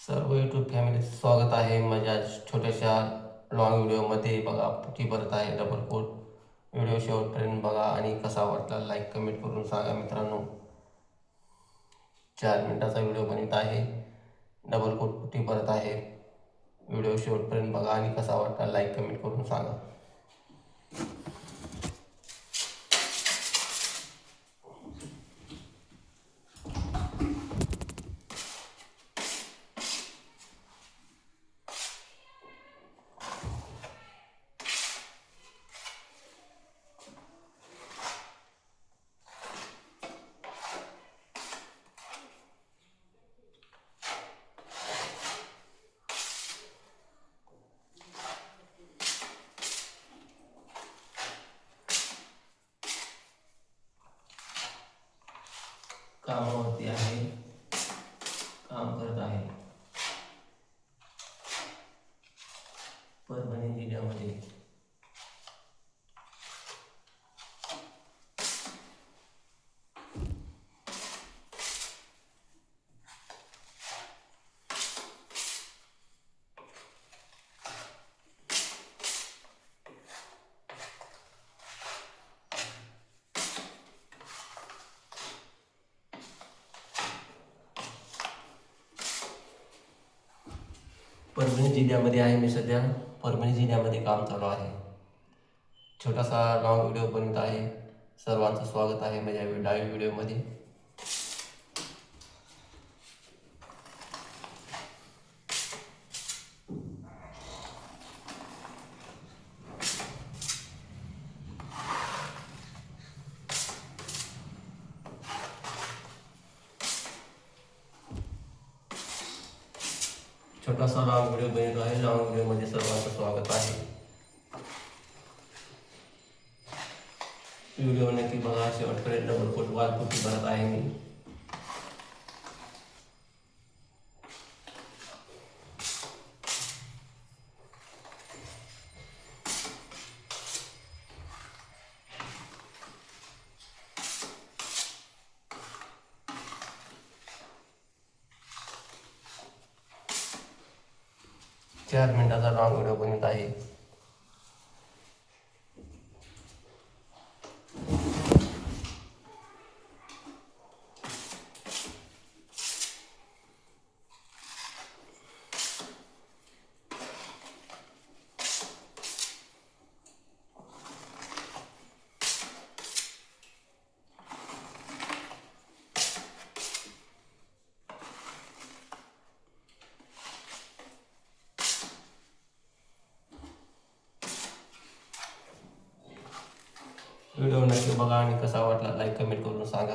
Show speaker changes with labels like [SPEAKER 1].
[SPEAKER 1] सर्व यूट्यूब फॅमिलीचं स्वागत आहे माझ्या छोट्याशा लॉंग व्हिडिओमध्ये. बघा पुटी परत आहे डबल कोट. व्हिडिओ शेवटपर्यंत बघा आणि कसा वाटला लाईक कमेंट करून सांगा मित्रांनो. 4 मिनिटाचा व्हिडिओ बनत आहे. डबल कोट पुटी परत आहे. व्हिडिओ शेवटपर्यंत बघा आणि कसा वाटला लाईक कमेंट करून सांगा. कामावरती आहे, काम करत आहे. परभणी जिल्ह्यामध्ये परभणी जिल्ह्यामध्ये आहे मी सध्या. परभणी जिल्ह्यामध्ये काम चालू आहे. छोटासा लॉंग व्हिडिओ बनत आहे. सर्वांचं स्वागत आहे माझ्या लाईव्ह व्हिडिओमध्ये. छोटासा लॉंग व्हिडिओ बनत आहे. लॉंग व्हिडिओमध्ये सर्वांचं स्वागत आहे. व्हिडिओ नक्की बघा शेवटपर्यंत. डबल कोट वाल पुटी भरत आहे मी. चार मिनिटाचा लॉंग व्हिडिओ बनत आहे. व्हिडिओ नक्की बघा आणि कसा वाटला लाईक कमेंट करून सांगा.